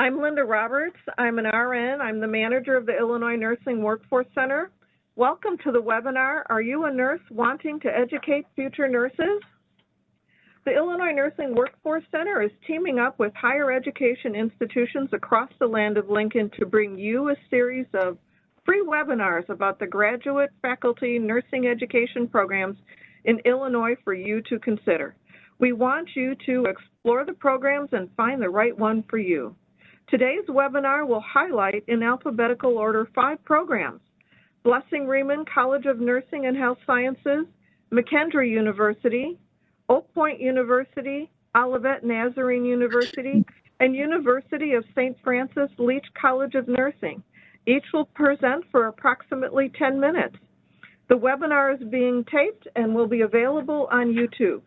I'm Linda Roberts. I'm an RN. I'm the manager of the Illinois Nursing Workforce Center. Welcome to the webinar, Are You a Nurse Wanting to Educate Future Nurses? The Illinois Nursing Workforce Center is teaming up with higher education institutions across the land of Lincoln to bring you a series of free webinars about the graduate, faculty, nursing education programs in Illinois for you to consider. We want you to explore the programs and find the right one for you. Today's webinar will highlight in alphabetical order 5 programs: Blessing-Rieman College of Nursing and Health Sciences, McKendree University, Oak Point University, Olivet Nazarene University, and University of St. Francis Leach College of Nursing. Each will present for approximately 10 minutes. The webinar is being taped and will be available on YouTube.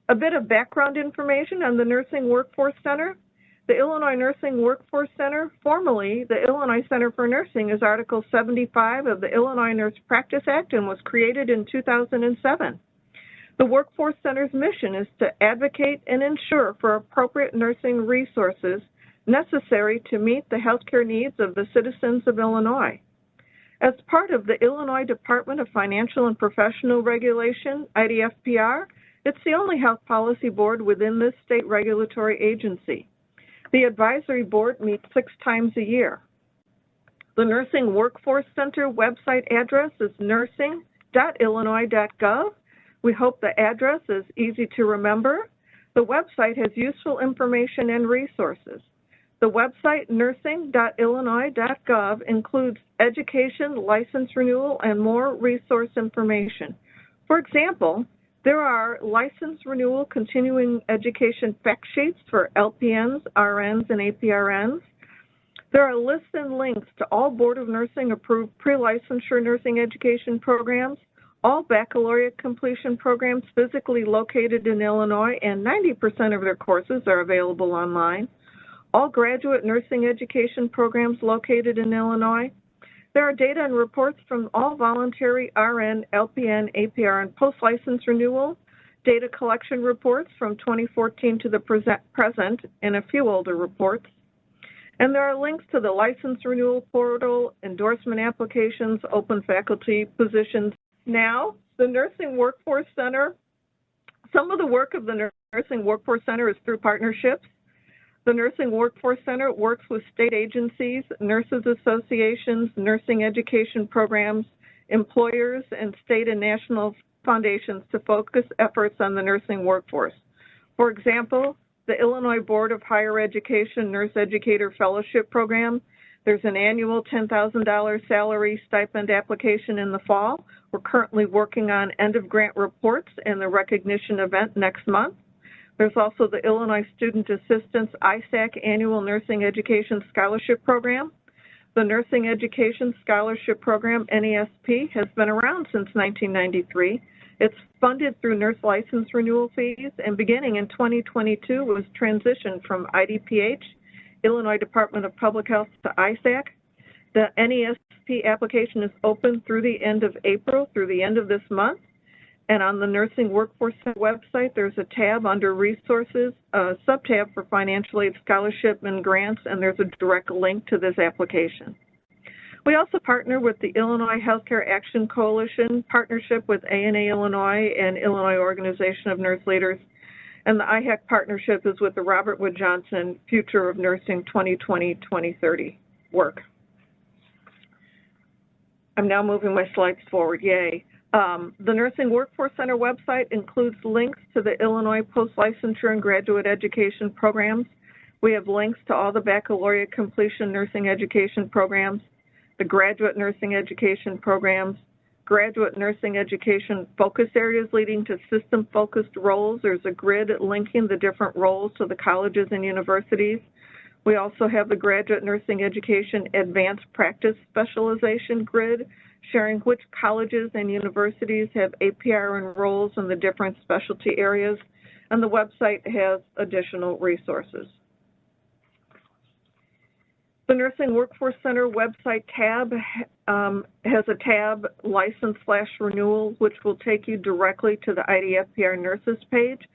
A bit of background information on the Nursing Workforce Center. The Illinois Nursing Workforce Center, formerly the Illinois Center for Nursing, is Article 75 of the Illinois Nurse Practice Act and was created in 2007. The Workforce Center's mission is to advocate and ensure for appropriate nursing resources necessary to meet the healthcare needs of the citizens of Illinois. As part of the Illinois Department of Financial and Professional Regulation, IDFPR, it's the only health policy board within this state regulatory agency. The advisory board meets 6 times a year. The Nursing Workforce Center website address is nursing.illinois.gov. We hope the address is easy to remember. The website has useful information and resources. The website nursing.illinois.gov includes education, license renewal, and more resource information. For example, there are license renewal continuing education fact sheets for LPNs, RNs, and APRNs. There are lists and links to all Board of Nursing approved pre-licensure nursing education programs, all baccalaureate completion programs physically located in Illinois, and 90% of their courses are available online, all graduate nursing education programs located in Illinois. There are data and reports from all voluntary RN, LPN, APR, and post-license renewal, data collection reports from 2014 to the present, and a few older reports. And there are links to the license renewal portal, endorsement applications, open faculty positions. Now, the Nursing Workforce Center, some of the work of the Nursing Workforce Center is through partnerships. The Nursing Workforce Center works with state agencies, nurses associations, nursing education programs, employers, and state and national foundations to focus efforts on the nursing workforce. For example, the Illinois Board of Higher Education Nurse Educator Fellowship Program. There's an annual $10,000 salary stipend application in the fall. We're currently working on end-of-grant reports and the recognition event next month. There's also the Illinois Student Assistance ISAC Annual Nursing Education Scholarship Program. The Nursing Education Scholarship Program, NESP, has been around since 1993. It's funded through nurse license renewal fees, and beginning in 2022 was transitioned from IDPH, Illinois Department of Public Health, to ISAC. The NESP application is open through the end of April, through the end of this month. And on the Nursing Workforce website, there's a tab under Resources, a sub-tab for Financial Aid Scholarship and Grants, and there's a direct link to this application. We also partner with the Illinois Healthcare Action Coalition, partnership with ANA Illinois and Illinois Organization of Nurse Leaders, and the IHEC partnership is with the Robert Wood Johnson Future of Nursing 2020-2030 work. I'm now moving my slides forward, yay. The Nursing Workforce Center website includes links to the Illinois post-licensure and graduate education programs. We have links to all the baccalaureate completion nursing education programs, the graduate nursing education programs, graduate nursing education focus areas leading to system-focused roles. There's a grid linking the different roles to the colleges and universities. We also have the graduate nursing education advanced practice specialization grid, sharing which colleges and universities have APR and roles in the different specialty areas, and the website has additional resources. The Nursing Workforce Center website tab has a tab, License/Renewal, which will take you directly to the IDFPR Nurses page,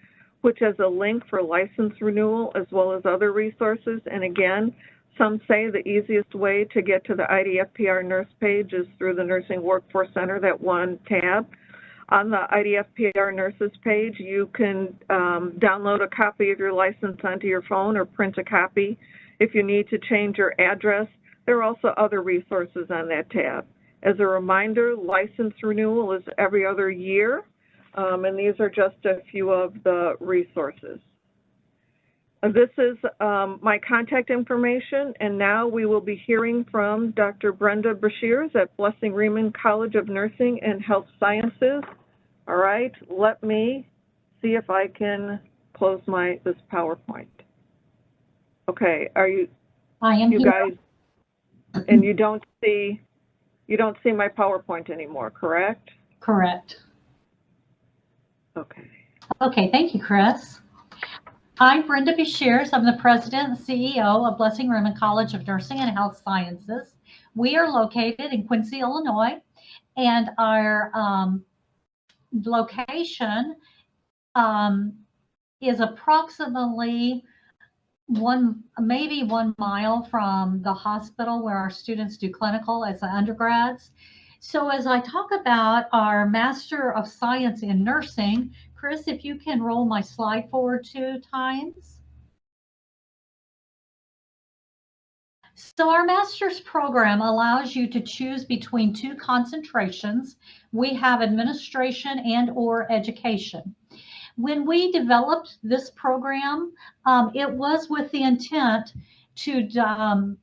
which has a link for license renewal as well as other resources. And again, some say the easiest way to get to the IDFPR nurse page is through the Nursing Workforce Center, that one tab. On the IDFPR nurses page, you can download a copy of your license onto your phone or print a copy. If you need to change your address, there are also other resources on that tab. As a reminder, license renewal is every other year, and these are just a few of the resources. This is my contact information, and now we will be hearing from Dr. Brenda Brashears at Blessing-Rieman College of Nursing and Health Sciences. All right, let me see if I can close this PowerPoint. Okay, I am you here. Guys, and you don't see my PowerPoint anymore, correct? Correct. Okay. Okay, thank you, Chris. I'm Brenda Brashears. I'm the president and CEO of Blessing-Rieman College of Nursing and Health Sciences. We are located in Quincy, Illinois, and our location is approximately maybe 1 mile from the hospital where our students do clinical as undergrads. So as I talk about our Master of Science in Nursing, Chris, if you can roll my slide forward 2 times. So our master's program allows you to choose between 2 concentrations. We have administration and or education. When we developed this program, it was with the intent to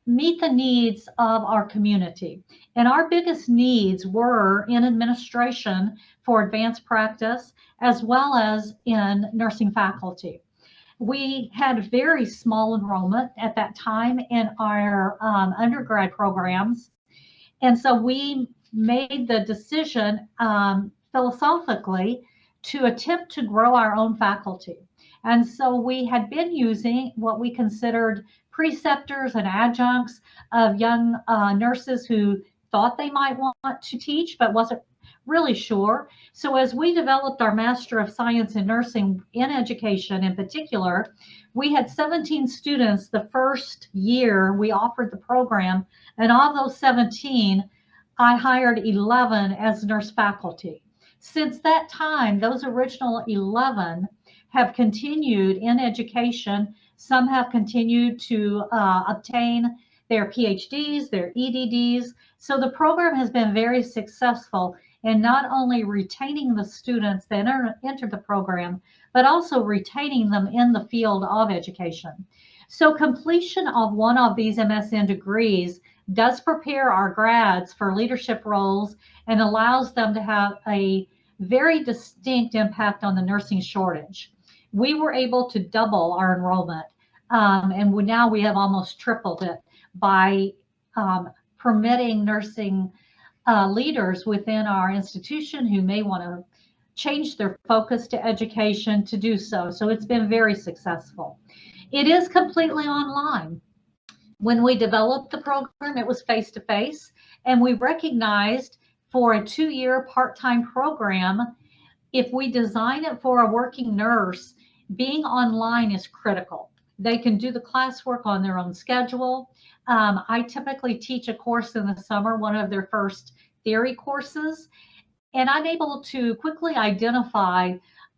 meet the needs of our community. And our biggest needs were in administration for advanced practice, as well as in nursing faculty. We had very small enrollment at that time in our undergrad programs. And so we made the decision philosophically to attempt to grow our own faculty. And so we had been using what we considered preceptors and adjuncts of young nurses who thought they might want to teach, but wasn't really sure. So as we developed our Master of Science in Nursing in Education in particular, we had 17 students the first year we offered the program. And of those 17, I hired 11 as nurse faculty. Since that time, those original 11 have continued in education. Some have continued to obtain their PhDs, their EDDs. So the program has been very successful in not only retaining the students that enter the program, but also retaining them in the field of education. So completion of one of these MSN degrees does prepare our grads for leadership roles and allows them to have a very distinct impact on the nursing shortage. We were able to double our enrollment, and now we have almost tripled it by permitting nursing leaders within our institution who may want to change their focus to education to do so. So it's been very successful. It is completely online. When we developed the program, it was face-to-face, and we recognized for a 2-year part-time program, if we design it for a working nurse, being online is critical. They can do the classwork on their own schedule. I typically teach a course in the summer, one of their first theory courses, and I'm able to quickly identify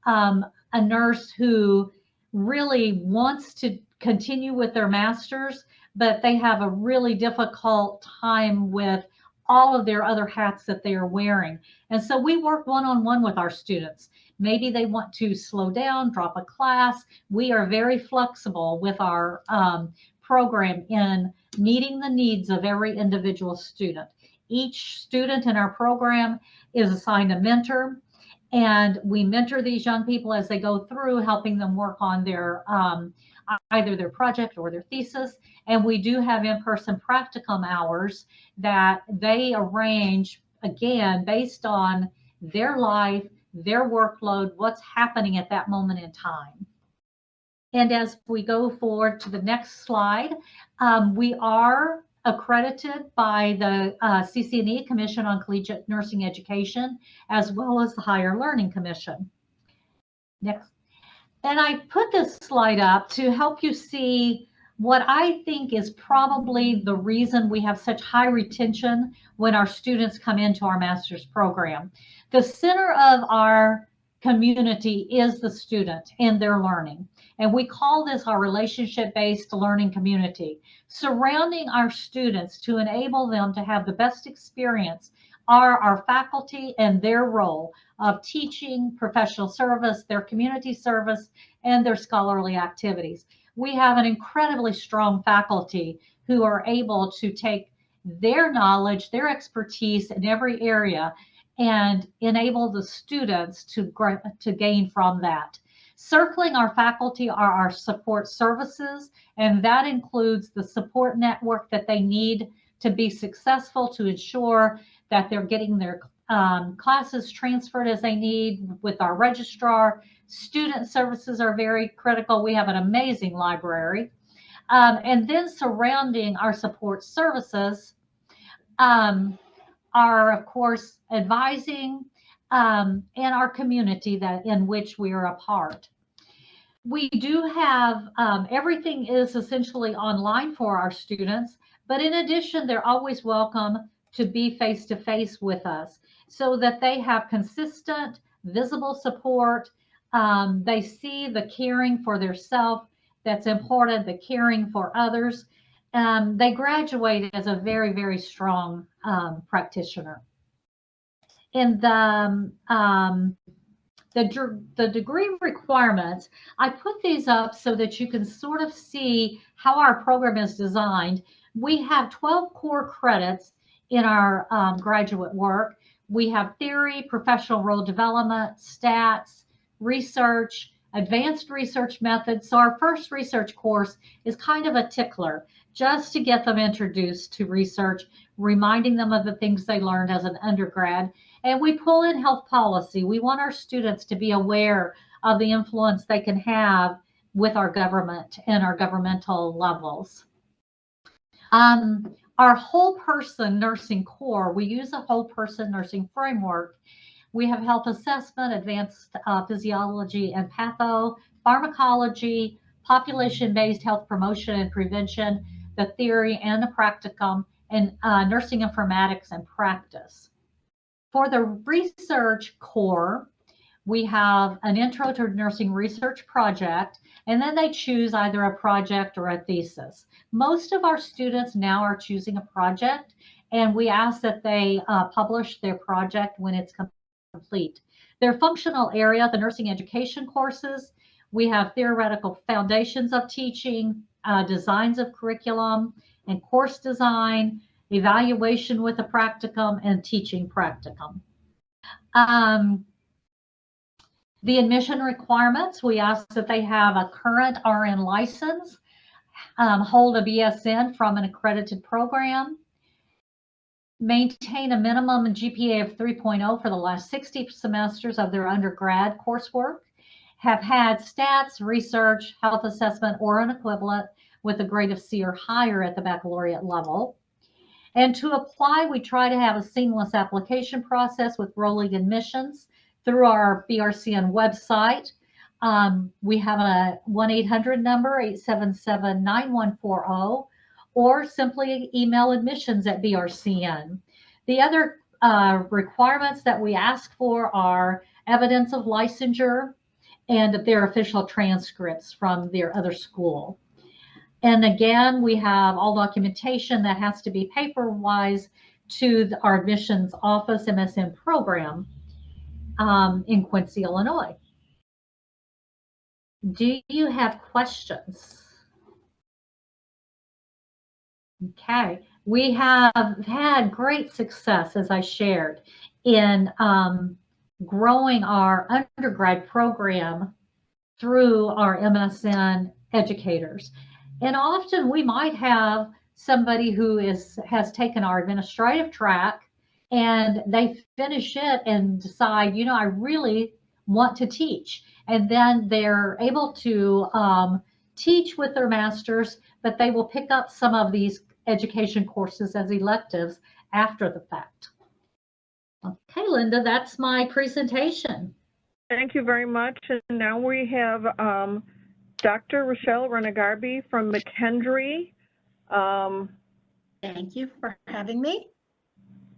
a nurse who really wants to continue with their master's, but they have a really difficult time with all of their other hats that they are wearing. And so we work one-on-one with our students. Maybe they want to slow down, drop a class. We are very flexible with our program in meeting the needs of every individual student. Each student in our program is assigned a mentor, and we mentor these young people as they go through, helping them work on their either their project or their thesis. And we do have in-person practicum hours that they arrange, again, based on their life, their workload, what's happening at that moment in time. And as we go forward to the next slide, we are accredited by the CCNE, Commission on Collegiate Nursing Education, as well as the Higher Learning Commission. Next. And I put this slide up to help you see what I think is probably the reason we have such high retention when our students come into our master's program. The center of our community is the student and their learning. And we call this our relationship-based learning community. Surrounding our students to enable them to have the best experience are our faculty and their role of teaching, professional service, their community service, and their scholarly activities. We have an incredibly strong faculty who are able to take their knowledge, their expertise in every area and enable the students to gain from that. Circling our faculty are our support services, and that includes the support network that they need to be successful to ensure that they're getting their classes transferred as they need with our registrar. Student services are very critical. We have an amazing library. And then surrounding our support services are, of course, advising and our community that in which we are a part. We do have, everything is essentially online for our students, but in addition, they're always welcome to be face-to-face with us so that they have consistent, visible support. They see the caring for their self that's important, the caring for others. They graduate as a very, very strong practitioner. In the degree requirements, I put these up so that you can sort of see how our program is designed. We have 12 core credits in our graduate work. We have theory, professional role development, stats, research, advanced research methods. So our first research course is kind of a tickler, just to get them introduced to research, reminding them of the things they learned as an undergrad. And we pull in health policy. We want our students to be aware of the influence they can have with our government and our governmental levels. Our whole person nursing core, we use a whole person nursing framework. We have health assessment, advanced physiology and patho, pharmacology, population-based health promotion and prevention, the theory and the practicum, and nursing informatics and practice. For the research core, we have an intro to nursing research project, and then they choose either a project or a thesis. Most of our students now are choosing a project, and we ask that they publish their project when it's complete. Their functional area, the nursing education courses, we have theoretical foundations of teaching, designs of curriculum and course design, evaluation with a practicum, and teaching practicum. The admission requirements, we ask that they have a current RN license, hold a BSN from an accredited program, maintain a minimum GPA of 3.0 for the last 60 semesters of their undergrad coursework, have had stats, research, health assessment, or an equivalent with a grade of C or higher at the baccalaureate level. And to apply, we try to have a seamless application process with rolling admissions through our BRCN website. We have a 1-800 number, 877-9140, or simply email admissions@BRCN. The other requirements that we ask for are evidence of licensure and their official transcripts from their other school. And again, we have all documentation that has to be paper-wise to our admissions office MSN program in Quincy, Illinois. Do you have questions? Okay, we have had great success, as I shared, in growing our undergrad program through our MSN educators. And often we might have somebody who has taken our administrative track and they finish it and decide, I really want to teach. And then they're able to teach with their masters, but they will pick up some of these education courses as electives after the fact. Okay, Linda, that's my presentation. Thank you very much. And now we have Dr. Rochelle Renegarby from McKendree. Thank you for having me.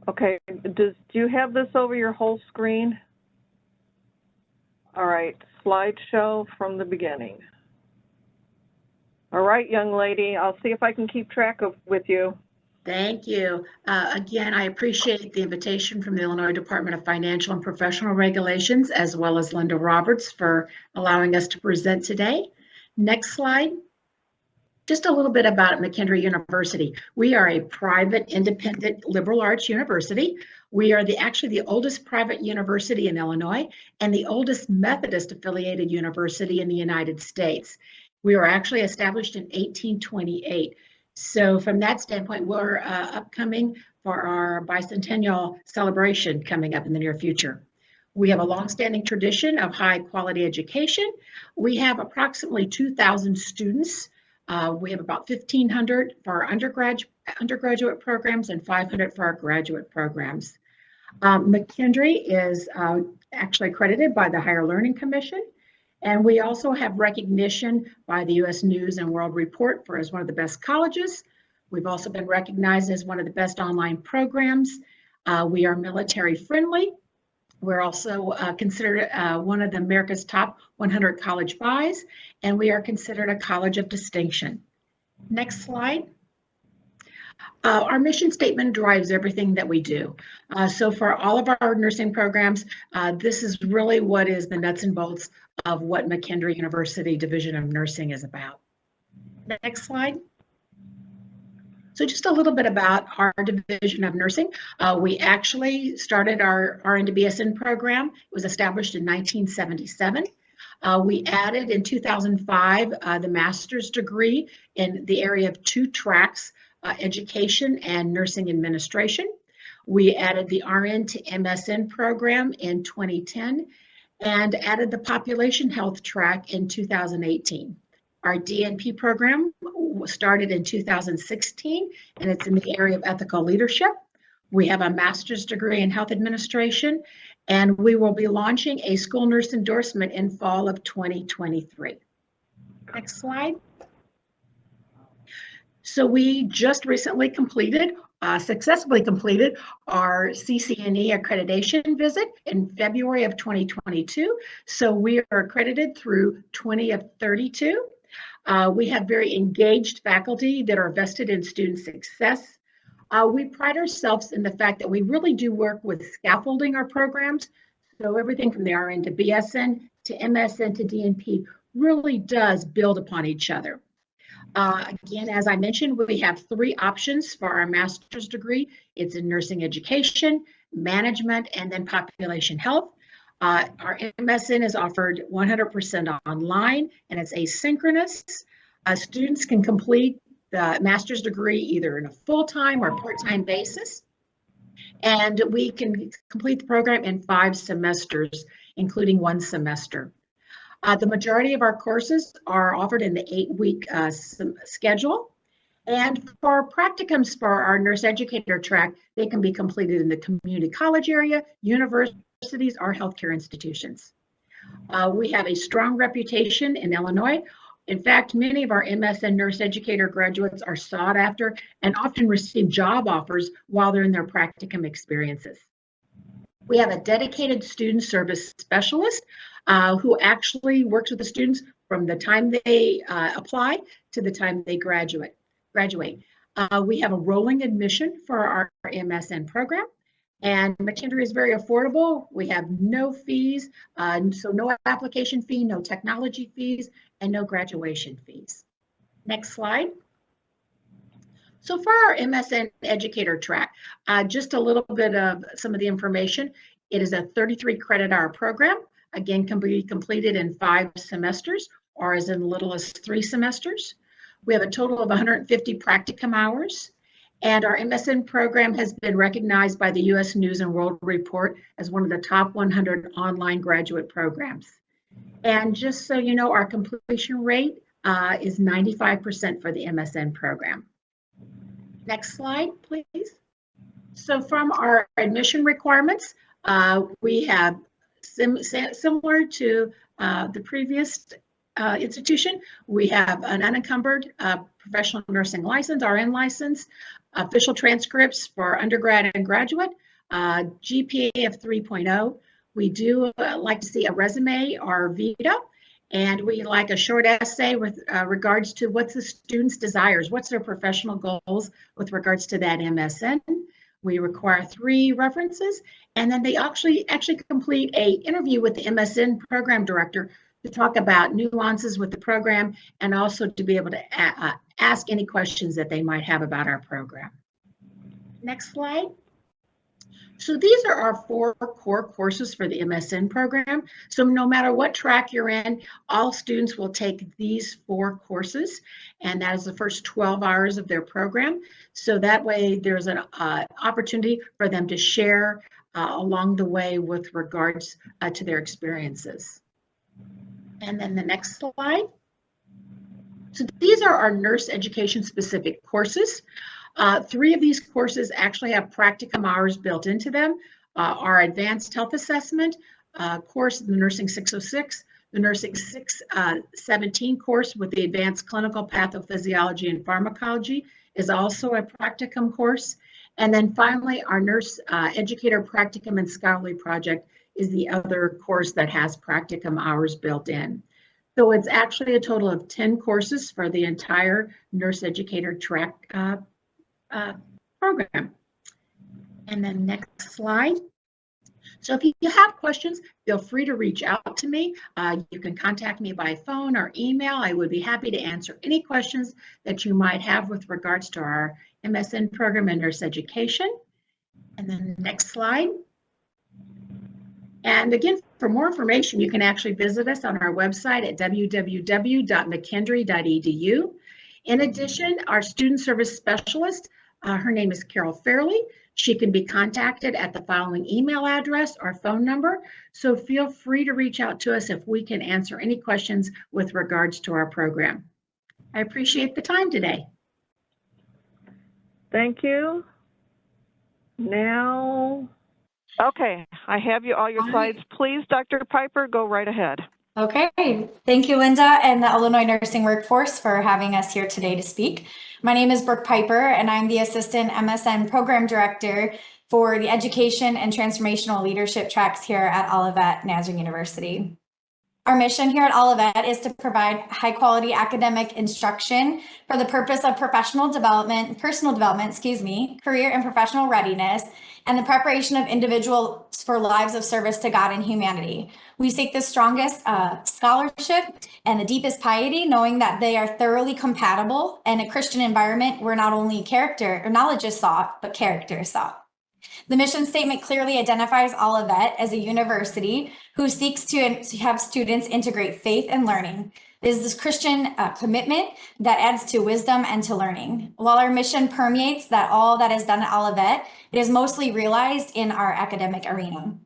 Okay, do you have this over your whole screen? All right, slideshow from the beginning. All right, young lady, I'll see if I can keep track with you. Thank you. Again, I appreciate the invitation from the Illinois Department of Financial and Professional Regulations, as well as Linda Roberts, for allowing us to present today. Next slide. Just a little bit about McKendree University. We are a private, independent, liberal arts university. We are actually the oldest private university in Illinois and the oldest Methodist affiliated university in the United States. We were actually established in 1828. So from that standpoint, we're upcoming for our bicentennial celebration coming up in the near future. We have a longstanding tradition of high quality education. We have approximately 2,000 students. We have about 1,500 for our undergraduate programs and 500 for our graduate programs. McKendree is actually accredited by the Higher Learning Commission, and we also have recognition by the U.S. News and World Report as one of the best colleges. We've also been recognized as one of the best online programs. We are military friendly. We're also considered one of America's top 100 college buys, and we are considered a college of distinction. Next slide. Our mission statement drives everything that we do. So for all of our nursing programs, this is really what is the nuts and bolts of what McKendree University Division of Nursing is about. Next slide. So just a little bit about our Division of Nursing. We actually started our RN to BSN program. It was established in 1977. We added in 2005 the master's degree in the area of 2 tracks, education and nursing administration. We added the RN to MSN program in 2010 and added the population health track in 2018. Our DNP program started in 2016, and it's in the area of ethical leadership. We have a master's degree in health administration, and we will be launching a school nurse endorsement in fall of 2023. Next slide. So we just recently successfully completed our CCNE accreditation visit in February of 2022. So we are accredited through 20 of 32. We have very engaged faculty that are vested in student success. We pride ourselves in the fact that we really do work with scaffolding our programs. So everything from the RN to BSN to MSN to DNP really does build upon each other. Again, as I mentioned, we have 3 options for our master's degree. It's in nursing education, management, and then population health. Our MSN is offered 100% online, and it's asynchronous. Students can complete the master's degree either in a full-time or part-time basis. And we can complete the program in 5 semesters, including 1 semester. The majority of our courses are offered in the 8-week schedule. And for practicums for our nurse educator track, they can be completed in the community college area, universities, or healthcare institutions. We have a strong reputation in Illinois. In fact, many of our MSN nurse educator graduates are sought after and often receive job offers while they're in their practicum experiences. We have a dedicated student service specialist who actually works with the students from the time they apply to the time they graduate. We have a rolling admission for our MSN program, and McKendree is very affordable. We have no fees, so no application fee, no technology fees, and no graduation fees. Next slide. So for our MSN educator track, just a little bit of some of the information. It is a 33 credit hour program. Again, can be completed in 5 semesters or as little as 3 semesters. We have a total of 150 practicum hours, and our MSN program has been recognized by the U.S. News and World Report as one of the top 100 online graduate programs. And just so you know, our completion rate is 95% for the MSN program. Next slide, please. So from our admission requirements, we have Similar to the previous institution, we have an unencumbered professional nursing license, RN license, official transcripts for undergrad and graduate, GPA of 3.0. We do like to see a resume or vita, and we like a short essay with regards to what's the student's desires, what's their professional goals with regards to that MSN. We require 3 references, and then they actually complete a interview with the MSN program director to talk about nuances with the program and also to be able to ask any questions that they might have about our program. Next slide. So these are our 4 core courses for the MSN program. So no matter what track you're in, all students will take these 4 courses, and that is the first 12 hours of their program. So that way there's an opportunity for them to share along the way with regards to their experiences. And then the next slide. So these are our nurse education specific courses. 3 of these courses actually have practicum hours built into them. Our advanced health assessment course, the Nursing 606, the Nursing 617 course with the advanced clinical pathophysiology and pharmacology is also a practicum course. And then finally, our nurse educator practicum and scholarly project is the other course that has practicum hours built in. So it's actually a total of 10 courses for the entire nurse educator track program. And then next slide. So if you have questions, feel free to reach out to me. You can contact me by phone or email. I would be happy to answer any questions that you might have with regards to our MSN program and nurse education. And then next slide. And again, for more information, you can actually visit us on our website at www.mckendree.edu. In addition, our student service specialist, her name is Carol Fairley. She can be contacted at the following email address or phone number. So feel free to reach out to us if we can answer any questions with regards to our program. I appreciate the time today. Thank you. Now, okay, I have all your slides. Please, Dr. Piper, go right ahead. Okay, thank you, Linda, and the Illinois Nursing Workforce for having us here today to speak. My name is Brooke Piper, and I'm the Assistant MSN Program Director for the Education and Transformational Leadership tracks here at Olivet, Nazarene University. Our mission here at Olivet is to provide high-quality academic instruction for the purpose of personal development, career and professional readiness, and the preparation of individuals for lives of service to God and humanity. We seek the strongest scholarship and the deepest piety, knowing that they are thoroughly compatible in a Christian environment where not only character or knowledge is sought, but character is sought. The mission statement clearly identifies Olivet as a university who seeks to have students integrate faith and learning. It is this Christian commitment that adds to wisdom and to learning. While our mission permeates that all that is done at Olivet, it is mostly realized in our academic arena.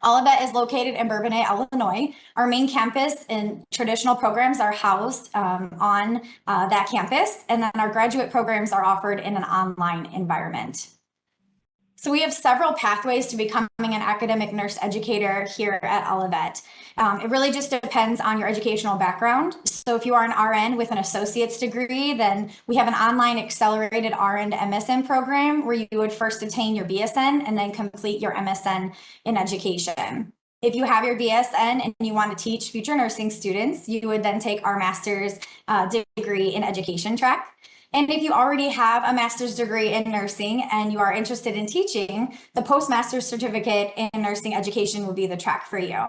Olivet is located in Bourbonnais, Illinois. Our main campus and traditional programs are housed on that campus, and then our graduate programs are offered in an online environment. So we have several pathways to becoming an academic nurse educator here at Olivet. It really just depends on your educational background. So if you are an RN with an associate's degree, then we have an online accelerated RN to MSN program where you would first attain your BSN and then complete your MSN in education. If you have your BSN and you want to teach future nursing students, you would then take our master's degree in education track. And if you already have a master's degree in nursing and you are interested in teaching, the postmaster's certificate in nursing education will be the track for you.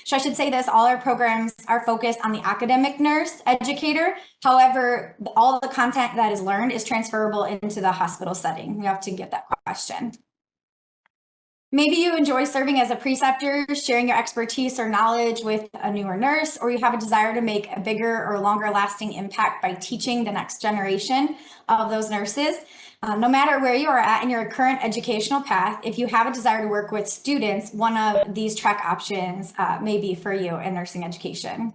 So I should say this, all our programs are focused on the academic nurse educator. However, all the content that is learned is transferable into the hospital setting. We often get that question. Maybe you enjoy serving as a preceptor, sharing your expertise or knowledge with a newer nurse, or you have a desire to make a bigger or longer lasting impact by teaching the next generation of those nurses. No matter where you are at in your current educational path, if you have a desire to work with students, one of these track options may be for you in nursing education.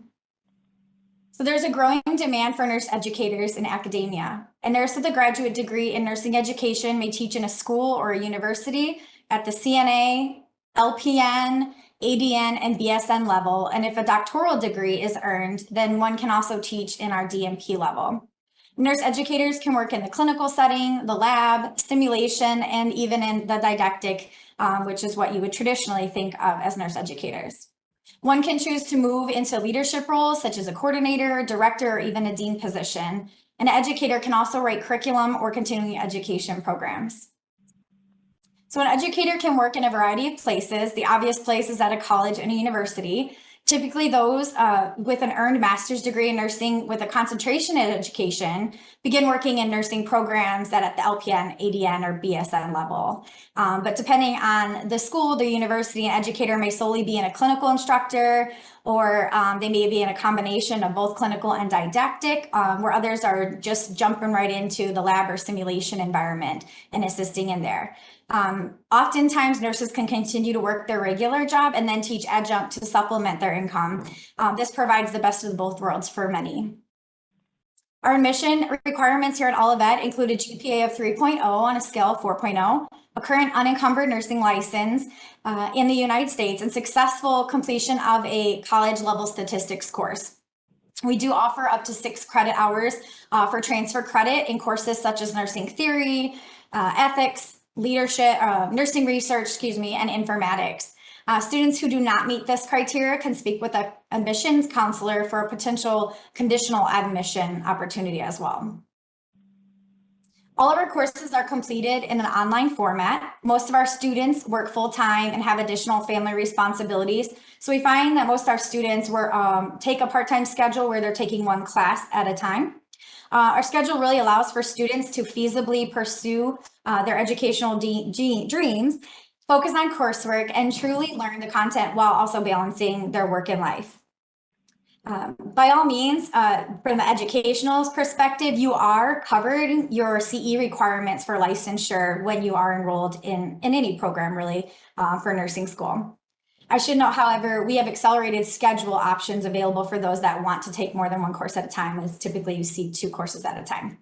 So there's a growing demand for nurse educators in academia. A nurse with a graduate degree in nursing education may teach in a school or a university at the CNA, LPN, ADN, and BSN level. And if a doctoral degree is earned, then one can also teach in our DNP level. Nurse educators can work in the clinical setting, the lab, simulation, and even in the didactic, which is what you would traditionally think of as nurse educators. One can choose to move into leadership roles such as a coordinator, director, or even a dean position. An educator can also write curriculum or continuing education programs. So an educator can work in a variety of places. The obvious place is at a college and a university. Typically those with an earned master's degree in nursing with a concentration in education begin working in nursing programs that at the LPN, ADN, or BSN level. But depending on the school, the university, an educator may solely be in a clinical instructor, or they may be in a combination of both clinical and didactic, where others are just jumping right into the lab or simulation environment and assisting in there. Oftentimes nurses can continue to work their regular job and then teach adjunct to supplement their income. This provides the best of both worlds for many. Our admission requirements here at Olivet include a GPA of 3.0 on a scale of 4.0, a current unencumbered nursing license in the United States, and successful completion of a college level statistics course. We do offer up to 6 credit hours for transfer credit in courses such as nursing theory, ethics, leadership, nursing research, and informatics. Students who do not meet this criteria can speak with an admissions counselor for a potential conditional admission opportunity as well. All of our courses are completed in an online format. Most of our students work full-time and have additional family responsibilities. So we find that most of our students take a part-time schedule where they're taking one class at a time. Our schedule really allows for students to feasibly pursue their educational dreams, focus on coursework, and truly learn the content while also balancing their work and life. By all means, from the educational perspective, you are covered your CE requirements for licensure when you are enrolled in any program really for nursing school. I should note, however, we have accelerated schedule options available for those that want to take more than one course at a time, as typically you see 2 courses at a time.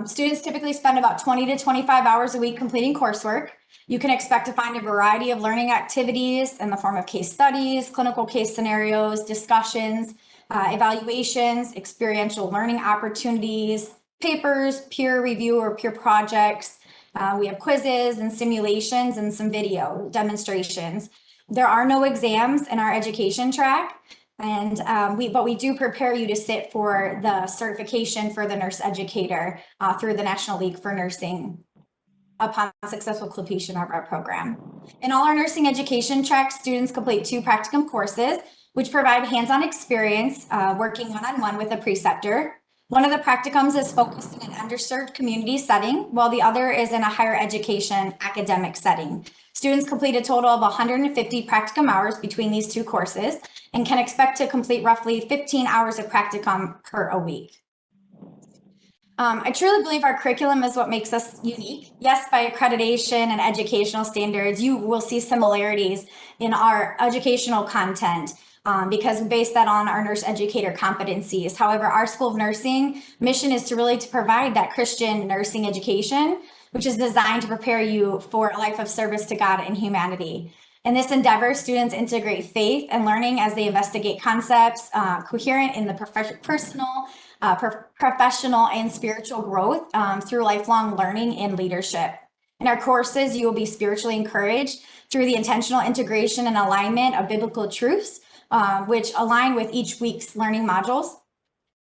Students typically spend about 20 to 25 hours a week completing coursework. You can expect to find a variety of learning activities in the form of case studies, clinical case scenarios, discussions, evaluations, experiential learning opportunities, papers, peer review or peer projects. We have quizzes and simulations and some video demonstrations. There are no exams in our education track, and but we do prepare you to sit for the certification for the nurse educator through the National League for Nursing upon successful completion of our program. In all our nursing education tracks, students complete 2 practicum courses, which provide hands-on experience working one-on-one with a preceptor. One of the practicums is focused in an underserved community setting, while the other is in a higher education academic setting. Students complete a total of 150 practicum hours between these 2 courses and can expect to complete roughly 15 hours of practicum per a week. I truly believe our curriculum is what makes us unique. Yes, by accreditation and educational standards, you will see similarities in our educational content because we base that on our nurse educator competencies. However, our School of Nursing mission is to provide that Christian nursing education, which is designed to prepare you for a life of service to God and humanity. In this endeavor, students integrate faith and learning as they investigate concepts coherent in the personal, professional, and spiritual growth through lifelong learning and leadership. In our courses, you will be spiritually encouraged through the intentional integration and alignment of biblical truths, which align with each week's learning modules.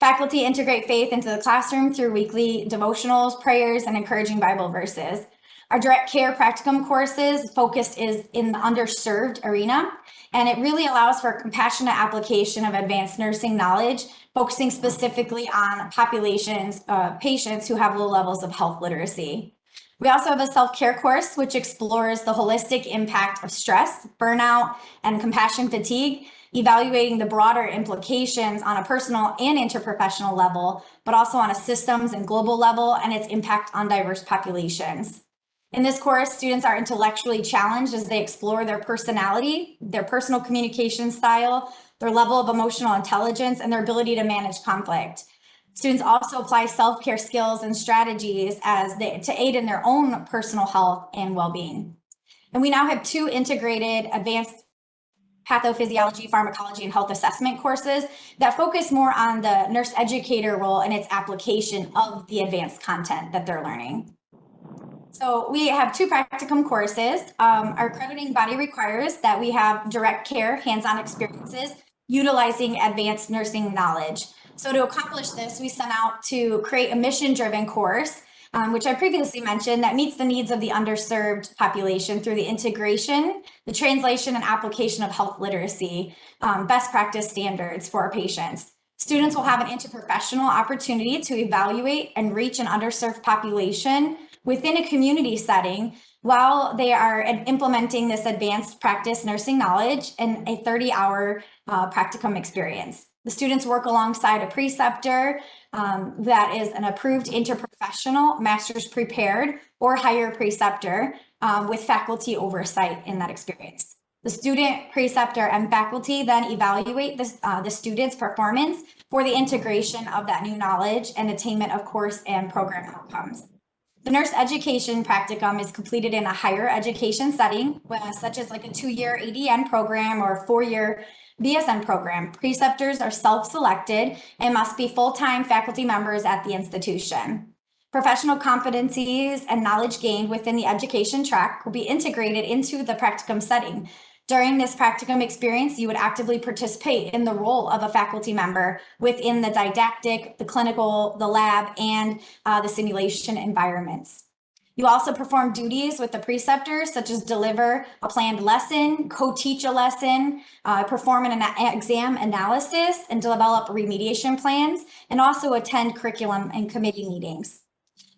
Faculty integrate faith into the classroom through weekly devotionals, prayers, and encouraging Bible verses. Our direct care practicum courses focused is in the underserved arena, and it really allows for compassionate application of advanced nursing knowledge, focusing specifically on populations, patients who have low levels of health literacy. We also have a self-care course, which explores the holistic impact of stress, burnout, and compassion fatigue, evaluating the broader implications on a personal and interprofessional level, but also on a systems and global level and its impact on diverse populations. In this course, students are intellectually challenged as they explore their personality, their personal communication style, their level of emotional intelligence, and their ability to manage conflict. Students also apply self-care skills and strategies to aid in their own personal health and well-being. And we now have 2 integrated advanced pathophysiology, pharmacology, and health assessment courses that focus more on the nurse educator role and its application of the advanced content that they're learning. So we have 2 practicum courses. Our accrediting body requires that we have direct care, hands-on experiences, utilizing advanced nursing knowledge. So to accomplish this, we set out to create a mission-driven course, which I previously mentioned, that meets the needs of the underserved population through the integration, the translation, and application of health literacy, best practice standards for our patients. Students will have an interprofessional opportunity to evaluate and reach an underserved population within a community setting while they are implementing this advanced practice nursing knowledge in a 30-hour practicum experience. The students work alongside a preceptor that is an approved interprofessional, master's prepared, or higher preceptor with faculty oversight in that experience. The student, preceptor, and faculty then evaluate the student's performance for the integration of that new knowledge and attainment of course and program outcomes. The nurse education practicum is completed in a higher education setting, such as like a 2-year ADN program or a 4-year BSN program. Preceptors are self-selected and must be full-time faculty members at the institution. Professional competencies and knowledge gained within the education track will be integrated into the practicum setting. During this practicum experience, you would actively participate in the role of a faculty member within the didactic, the clinical, the lab, and the simulation environments. You also perform duties with the preceptors, such as deliver a planned lesson, co-teach a lesson, perform an exam analysis, and develop remediation plans, and also attend curriculum and committee meetings.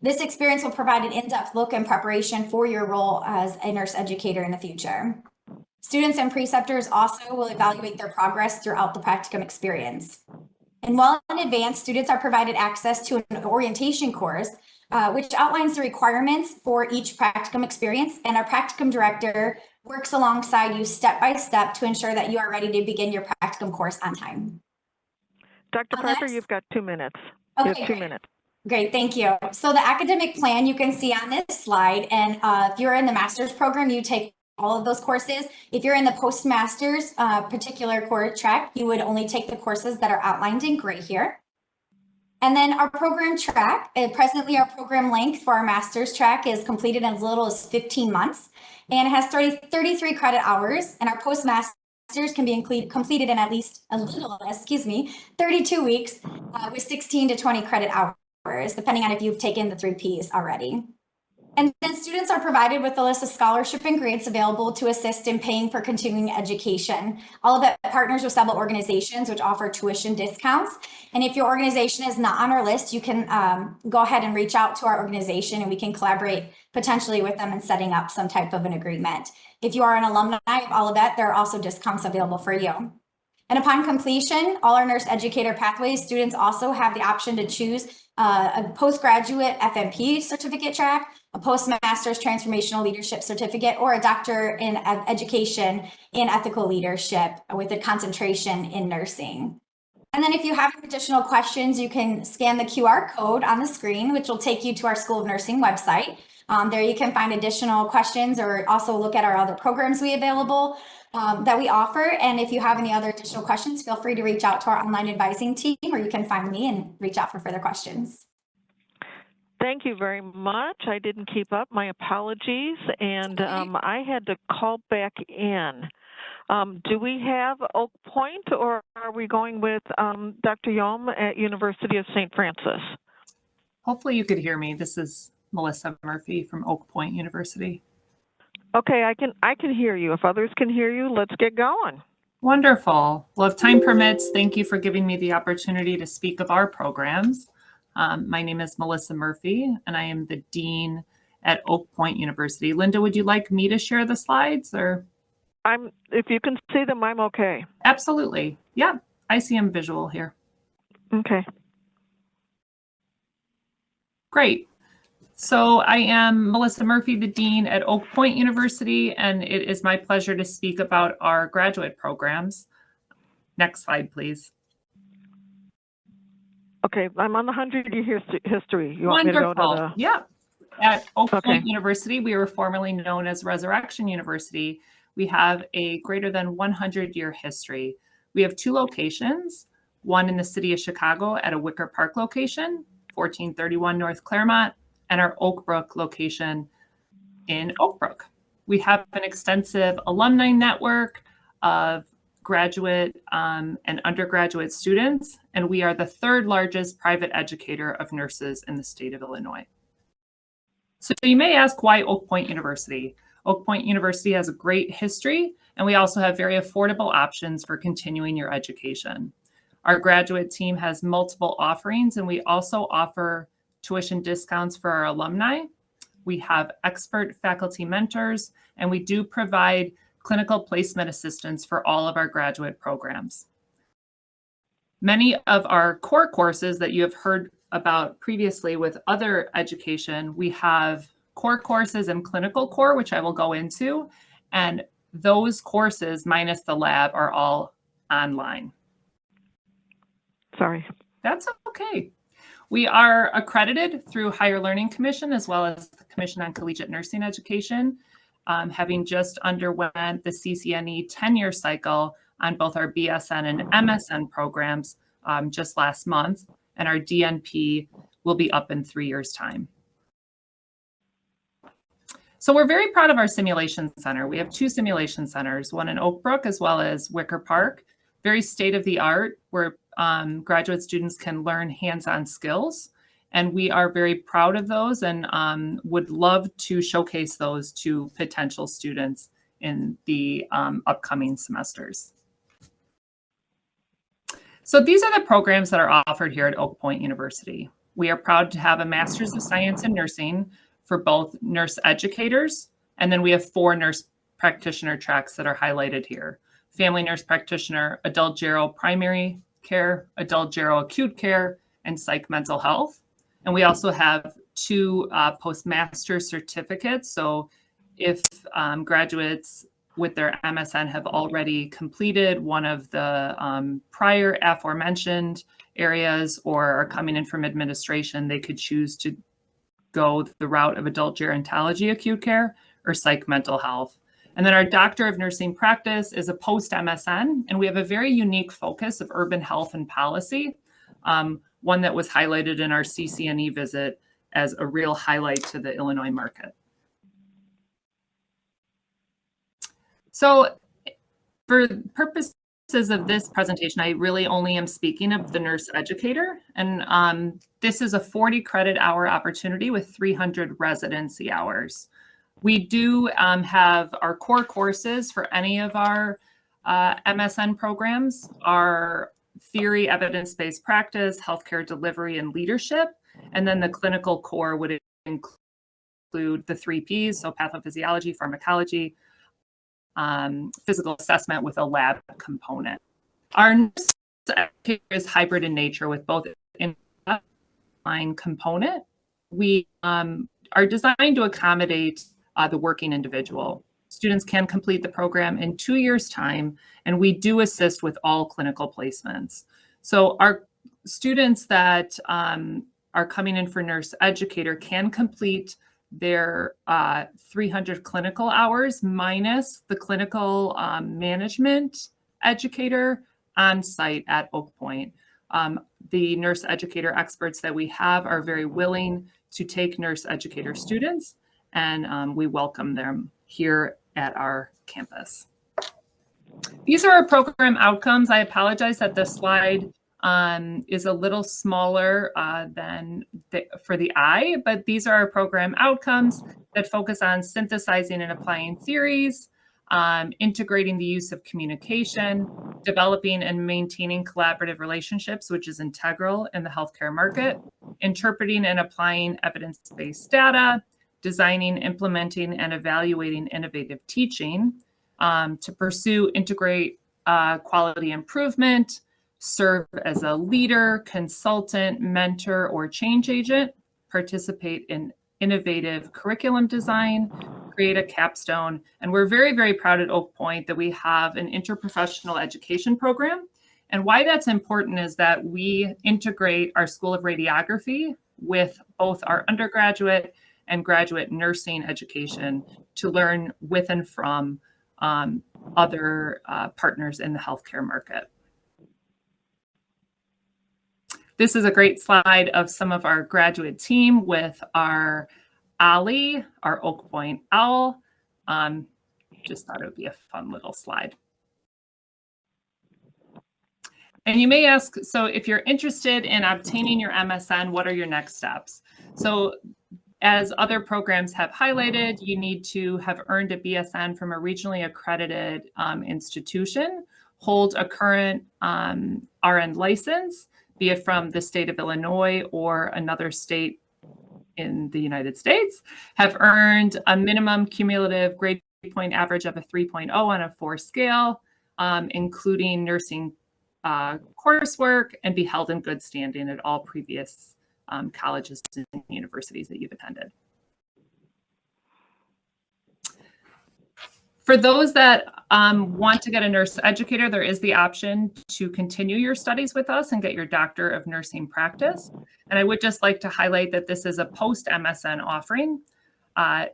This experience will provide an in-depth look and preparation for your role as a nurse educator in the future. Students and preceptors also will evaluate their progress throughout the practicum experience. And while in advance, students are provided access to an orientation course, which outlines the requirements for each practicum experience, and our practicum director works alongside you step by step to ensure that you are ready to begin your practicum course on time. Dr. Piper, you've got 2 minutes. Okay, you have 2 minutes. Great, thank you. So the academic plan you can see on this slide, and if you're in the master's program, you take all of those courses. If you're in the postmaster's particular core track, you would only take the courses that are outlined in gray here. And then our program track, presently our program length for our master's track is completed in as little as 15 months, and it has 33 credit hours, and our postmasters can be completed in at least 32 weeks with 16 to 20 credit hours, depending on if you've taken the 3 Ps already. And then students are provided with a list of scholarship and grants available to assist in paying for continuing education. Olivet partners with several organizations which offer tuition discounts. And if your organization is not on our list, you can go ahead and reach out to our organization and we can collaborate potentially with them in setting up some type of an agreement. If you are an alumni of Olivet, there are also discounts available for you. And upon completion, all our nurse educator pathways, students also have the option to choose a postgraduate FNP certificate track, a postmaster's transformational leadership certificate, or a doctor in education in ethical leadership with a concentration in nursing. And then if you have additional questions, you can scan the QR code on the screen, which will take you to our School of Nursing website. There you can find additional questions or also look at our other programs we available that we offer. And if you have any other additional questions, feel free to reach out to our online advising team, or you can find me and reach out for further questions. Thank you very much. I didn't keep up. My apologies. And I had to call back in. Do we have Oak Point, or are we going with Dr. Yom at University of St. Francis? Hopefully you could hear me. This is Melissa Murphy from Oak Point University. Okay, I can hear you. If others can hear you, let's get going. Wonderful. Well, if time permits, thank you for giving me the opportunity to speak of our programs. My name is Melissa Murphy, and I am the Dean at Oak Point University. Linda, would you like me to share the slides, or? If you can see them, I'm okay. Absolutely. Yeah, I see them visual here. Okay. Great. So I am Melissa Murphy, the Dean at Oak Point University, and it is my pleasure to speak about our graduate programs. Next slide, please. Okay, I'm on the 100-year history. You want Wonderful. me to go to the... Yeah. At Oak Point University, we were formerly known as Resurrection University. we have a greater than 100-year history. We have 2 locations, one in the city of Chicago at a Wicker Park location, 1431 North Claremont, and our Oak Brook location in Oak Brook. We have an extensive alumni network of graduate and undergraduate students, and we are the 3rd largest private educator of nurses in the state of Illinois. So you may ask, why Oak Point University? Oak Point University has a great history, and we also have very affordable options for continuing your education. Our graduate team has multiple offerings, and we also offer tuition discounts for our alumni. We have expert faculty mentors, and we do provide clinical placement assistance for all of our graduate programs. Many of our core courses that you have heard about previously with other education, we have core courses and clinical core, which I will go into, and those courses minus the lab are all online. Sorry. That's okay. We are accredited through Higher Learning Commission as well as the Commission on Collegiate Nursing Education, having just underwent the CCNE 10-year cycle on both our BSN and MSN programs just last month, and our DNP will be up in 3 years' time. So we're very proud of our simulation center. We have 2 simulation centers, one in Oak Brook as well as Wicker Park, very state-of-the-art, where graduate students can learn hands-on skills. And we are very proud of those and would love to showcase those to potential students in the upcoming semesters. So these are the programs that are offered here at Oak Point University. We are proud to have a Master's of Science in Nursing for both nurse educators, and then we have 4 nurse practitioner tracks that are highlighted here. Family nurse practitioner, adult gero primary care, adult gero acute care, and psych mental health. And we also have 2 postmaster certificates. So if graduates with their MSN have already completed one of the prior aforementioned areas or are coming in from administration, they could choose to go the route of adult gerontology acute care or psych mental health. And then our Doctor of Nursing Practice is a post-MSN, and we have a very unique focus of urban health and policy, one that was highlighted in our CCNE visit as a real highlight to the Illinois market. So for purposes of this presentation, I really only am speaking of the nurse educator, and this is a 40 credit hour opportunity with 300 residency hours. We do have our core courses for any of our MSN programs, our theory, evidence-based practice, healthcare delivery, and leadership. And then the clinical core would include the 3 Ps, so pathophysiology, pharmacology, physical assessment with a lab component. Our nurse educator is hybrid in nature with both an online component. We are designed to accommodate the working individual. Students can complete the program in 2 years' time, and we do assist with all clinical placements. So our students that are coming in for nurse educator can complete their 300 clinical hours minus the clinical management educator on site at Oak Point. The nurse educator experts that we have are very willing to take nurse educator students, and we welcome them here at our campus. These are our program outcomes. I apologize that the slide is a little smaller than for the eye, but these are our program outcomes that focus on synthesizing and applying theories, integrating the use of communication, developing and maintaining collaborative relationships, which is integral in the healthcare market, interpreting and applying evidence-based data, designing, implementing, and evaluating innovative teaching, to pursue, integrate quality improvement, serve as a leader, consultant, mentor, or change agent, participate in innovative curriculum design, create a capstone. And we're very, very proud at Oak Point that we have an interprofessional education program. And why that's important is that we integrate our School of Radiography with both our undergraduate and graduate nursing education to learn with and from other partners in the healthcare market. This is a great slide of some of our graduate team with our Ollie, our Oak Point owl. Just thought it would be a fun little slide. And you may ask, so if you're interested in obtaining your MSN, what are your next steps? So as other programs have highlighted, you need to have earned a BSN from a regionally accredited institution, hold a current RN license, be it from the state of Illinois or another state in the United States, have earned a minimum cumulative grade point average of a 3.0 on a 4 scale, including nursing coursework, and be held in good standing at all previous colleges and universities that you've attended. For those that want to get a nurse educator, there is the option to continue your studies with us and get your Doctor of Nursing Practice. And I would just like to highlight that this is a post-MSN offering,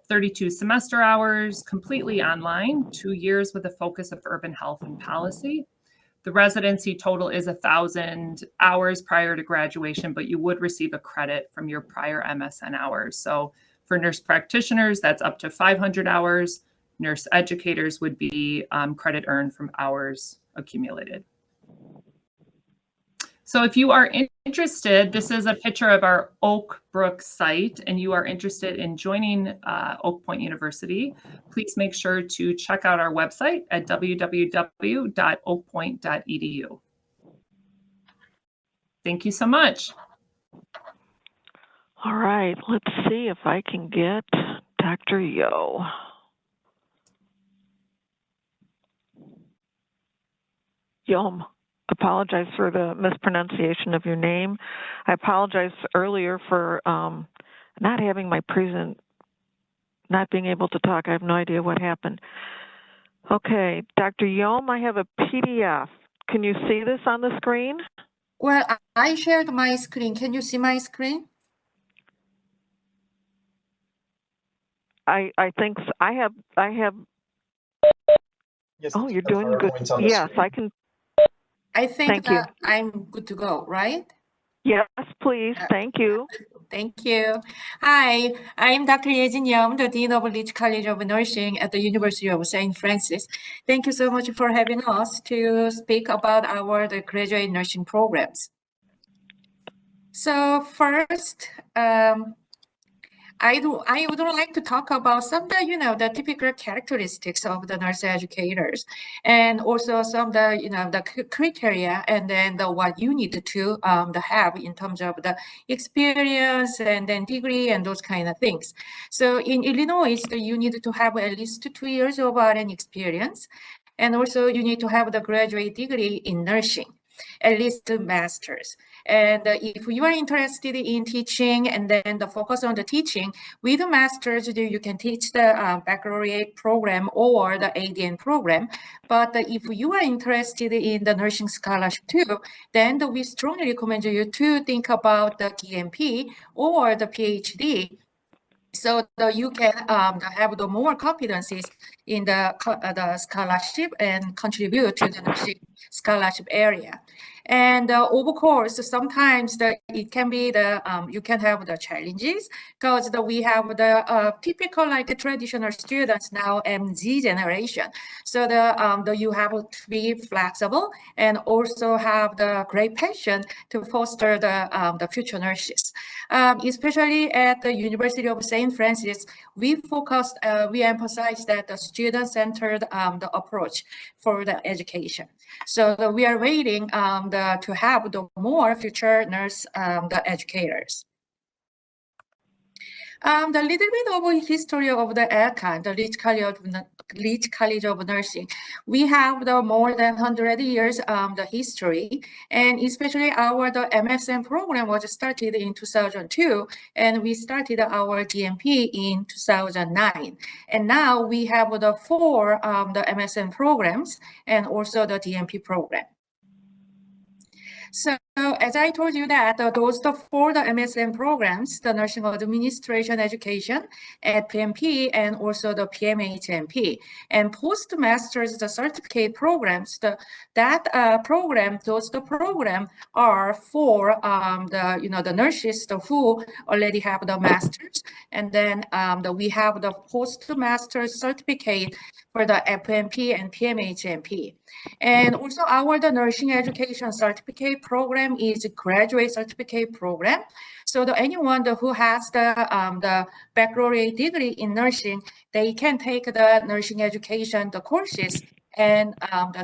32 semester hours, completely online, 2 years with a focus of urban health and policy. The residency total is 1,000 hours prior to graduation, but you would receive a credit from your prior MSN hours. So for nurse practitioners, that's up to 500 hours. Nurse educators would be credit earned from hours accumulated. So if you are interested, this is a picture of our Oak Brook site, and you are interested in joining Oak Point University, please make sure to check out our website at www.oakpoint.edu. Thank you so much. All right, let's see if I can get Dr. Yo. Yom. Apologize for the mispronunciation of your name. I apologize earlier for not having my not being able to talk. I have no idea what happened. Okay, Dr. Yom, I have a PDF. Can you see this on the screen? Well, I shared my screen. Can you see my screen? I think so. I have. Yes, oh, you're doing good. Yes, I can. I think Thank you. I'm good to go, right? Yes, please. Thank you. Thank you. Hi, I'm Dr. Yejin Yum, the Dean of Leach College of Nursing at the University of St. Francis. Thank you so much for having us to speak about the graduate nursing programs. So first, I would like to talk about some of the typical characteristics of the nurse educators, and also some of the criteria, and then what you need to have in terms of the experience and then degree and those kind of things. So in Illinois, you need to have at least 2 years of RN experience, and also you need to have the graduate degree in nursing, at least a master's. And if you are interested in teaching and then the focus on the teaching, with a master's, you can teach the baccalaureate program or the ADN program. But if you are interested in the nursing scholarship too, then we strongly recommend you to think about the DNP or the PhD, so that you can have the more competencies in the scholarship and contribute to the nursing scholarship area. And of course, sometimes it can be you can have the challenges, because we have the typical traditional students now, MZ generation. So you have to be flexible and also have the great passion to foster the future nurses. Especially at the University of St. Francis, we emphasize that the student-centered the approach for the education. So we are waiting to have the more future nurse the educators. The little bit of a history of the ELCA, the Leach College of Nursing. We have the more than 100 years the history, and especially the MSN program was started in 2002, and we started our DNP in 2009. And now we have the 4 the MSN programs and also the DNP program. So as I told you that those for the MSN programs, the Nursing Administration Education at PMP and also the PMHMP, and postmasters, the certificate programs, those program are for the nurses who already have the masters, and then we have the postmaster's certificate for the FMP and PMHMP. And also the nursing education certificate program is a graduate certificate program. So anyone who has the baccalaureate degree in nursing, they can take the nursing education, the courses, and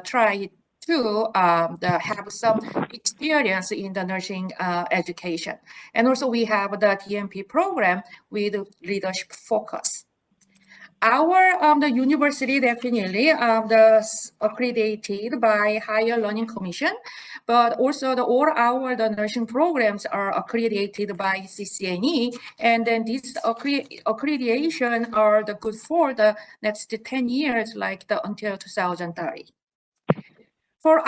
try to have some experience in the nursing education. And also we have the DMP program with leadership focus. The university definitely accredited by Higher Learning Commission, but also all the nursing programs are accredited by CCNE, and then these accreditation are good for the next 10 years, like until 2030. For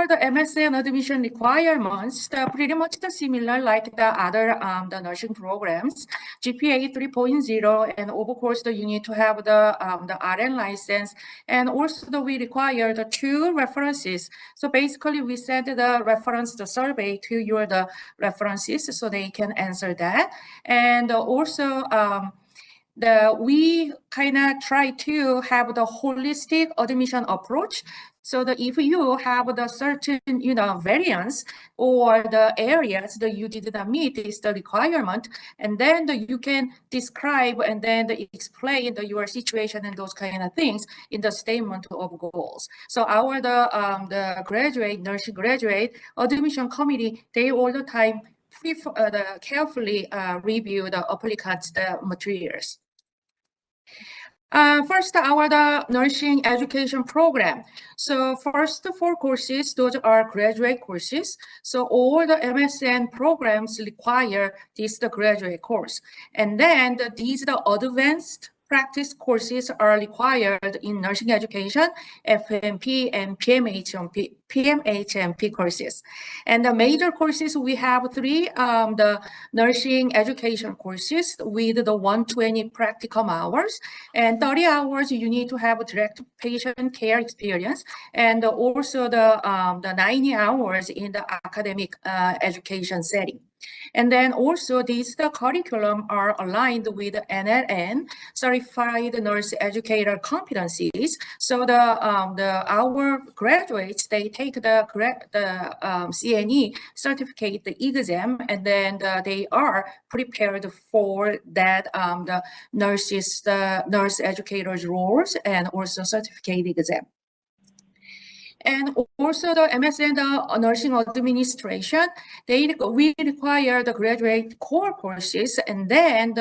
the MSN admission requirements, pretty much similar like the other the nursing programs. GPA 3.0, and of course you need to have the RN license, and also we require the 2 references. So basically we send the reference survey to your references so they can answer that, and also we kind of try to have the holistic admission approach. So that if you have the certain, variance or the areas that you did not meet is the requirement, and then you can describe and then explain your situation and those kind of things in the statement of goals. So the nursing graduate admission committee, they all the time carefully review the applicants' materials. First, the nursing education program. So first 4 courses, those are graduate courses. So all the MSN programs require the graduate course. And then these advanced practice courses are required in nursing education, FMP and PMHMP courses. And the major courses, we have 3 the nursing education courses with the 120 practicum hours, and 30 hours you need to have direct patient care experience, and also the 90 hours in the academic education setting. And then also the curriculum are aligned with NLN, Certified Nurse Educator competencies. So our graduates, they take the CNE certificate exam, and then they are prepared for that the nurse educators roles and also certificate exam. And also the MSN, the nursing administration, we require the graduate core courses, and then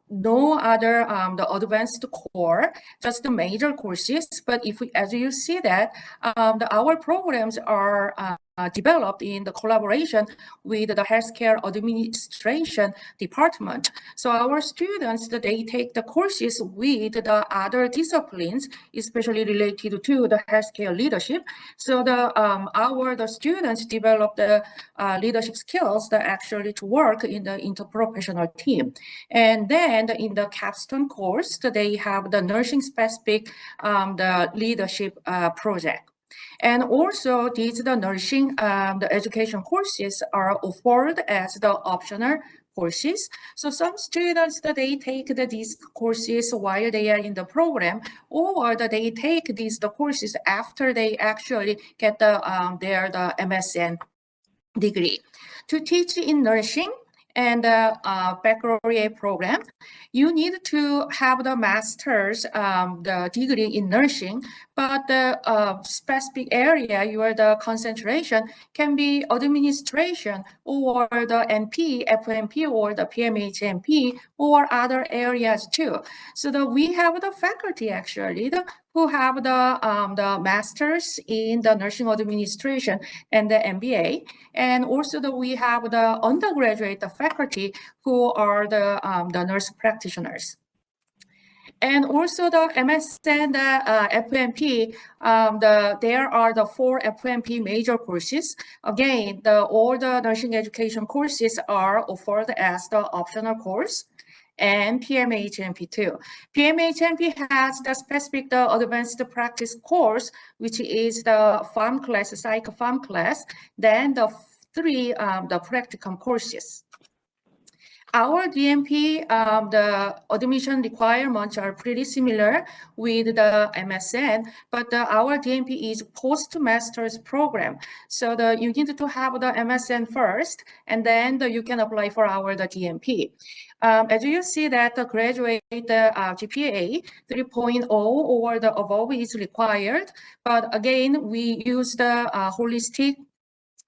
no other the advanced core, just the major courses. But as you see that our programs are developed in the collaboration with the healthcare administration department. So our students, they take the courses with the other disciplines, especially related to the healthcare leadership. So the students develop the leadership skills that actually to work in the interprofessional team. And then in the capstone course, they have the nursing specific the leadership project. And also the nursing the education courses are offered as the optional courses. So some students they take these courses while they are in the program, or they take the courses after they actually get the MSN degree. To teach in nursing and baccalaureate program, you need to have the master's the degree in nursing, but the specific area the concentration can be administration or the NP, FMP, or the PMHMP, or other areas too. So we have the faculty actually who have the masters in the nursing administration and the MBA, and also we have the undergraduate faculty who are the nurse practitioners. And also the MSN FNP, there are the 4 FNP major courses. Again, all the nursing education courses are offered as the optional course, and PMHNP too. PMHNP has the specific advanced practice course, which is the farm class, psych farm class, then the 3 the practicum courses. Our DMP, the admission requirements are pretty similar with the MSN, but our DMP is post-master's program. So you need to have the MSN first, and then you can apply for the DMP. As you see that the graduate GPA 3.0 or the above is required, but again, we use the holistic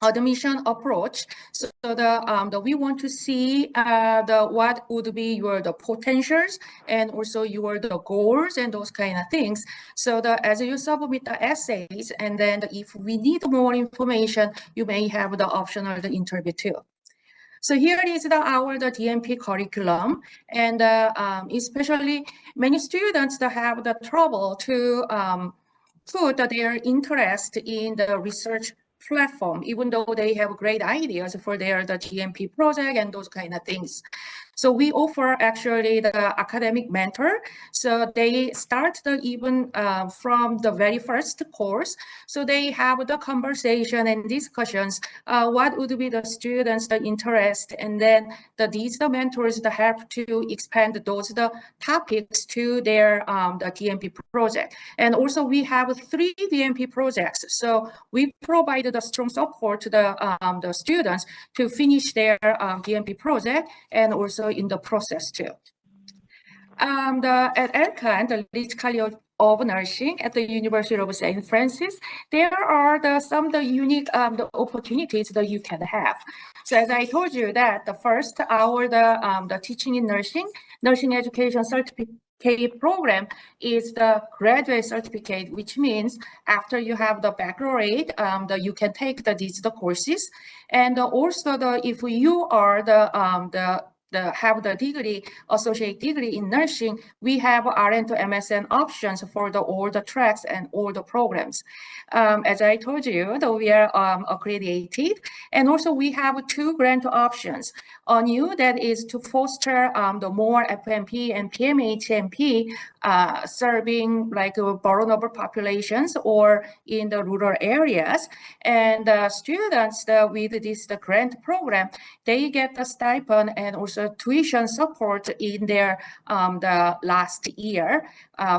admission approach. So we want to see what would be your potentials and also your goals and those kind of things. So as you submit the essays, and then if we need more information, you may have the optional interview too. So here is our DMP curriculum, and especially many students that have the trouble to put their interest in the research platform, even though they have great ideas for the GMP project and those kind of things. So we offer actually the academic mentor. So they start even from the very first course. So they have the conversation and discussions, what would be the students' interest, and then these mentors that help to expand those topics to their the DMP project. And also we have 3 DMP projects. So we provide the strong support to the students to finish their DMP project, and also in the process too. At ELCAN, the Leach College of Nursing at the University of St. Francis, there are some unique the opportunities that you can have. So as I told you that the first hour, the teaching in nursing education certificate program is the graduate certificate, which means after you have the baccalaureate, you can take these courses, and also if you are have the degree, associate degree in nursing, we have RN to MSN options for all the tracks and all the programs. As I told you, we are accredited, and also we have 2 grant options. On you, that is to foster the more FNP and PMHNP serving like vulnerable populations or in the rural areas. And students with this grant program, they get the stipend and also tuition support in their the last year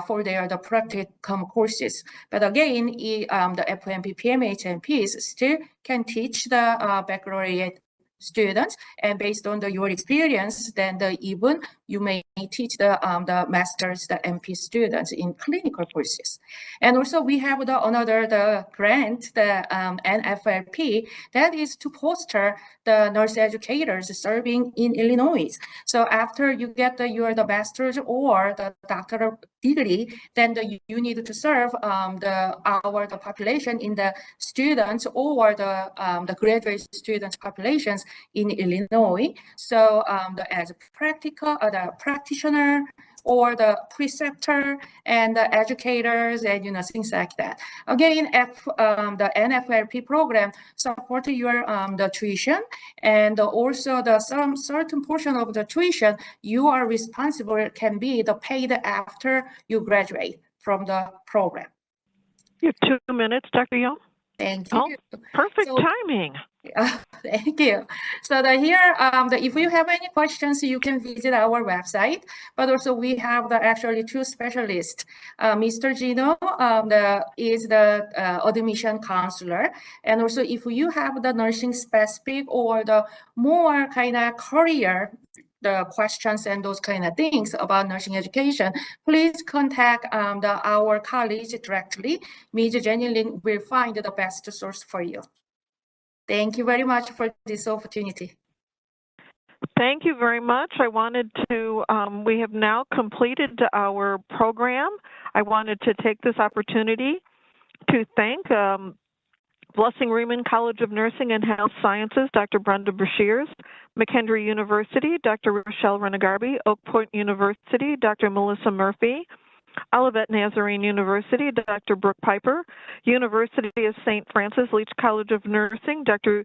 for the practicum courses. But again, the FNP, PMHNPs still can teach the baccalaureate students, and based on your experience, then even you may teach the masters, the MP students in clinical courses. And also we have another grant, the NFLP, that is to foster the nurse educators serving in Illinois. So after you get your master's or the doctoral degree, then you need to serve our population in the students or the graduate students populations in Illinois. So as a the practitioner or the preceptor and the educators and things like that. Again, the NFLP program support your the tuition, and also some certain portion of the tuition you are responsible can be paid after you graduate from the program. You have 2 minutes, Dr. Young. Thank you. Oh, perfect timing. Thank you. So here, if you have any questions, you can visit our website. But also we have actually 2 specialists. Mr. Gino is the admission counselor. And also if you have the nursing specific or the more kind of career, the questions and those kind of things about nursing education, please contact our college directly. Ms. Jenny Lin will find the best source for you. Thank you very much for this opportunity. Thank you very much. I wanted to, we have now completed our program. I wanted to take this opportunity to thank Blessing-Rieman College of Nursing and Health Sciences, Dr. Brenda Brashears. McKendree University, Dr. Rochelle Renegarby. Oak Point University, Dr. Melissa Murphy. Olivet Nazarene University, Dr. Brooke Piper. University of St. Francis Leach College of Nursing, Dr.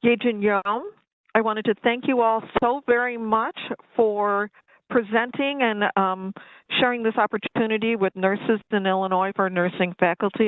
Yejin Yom. I wanted to thank you all so very much for presenting and sharing this opportunity with nurses in Illinois for nursing faculty.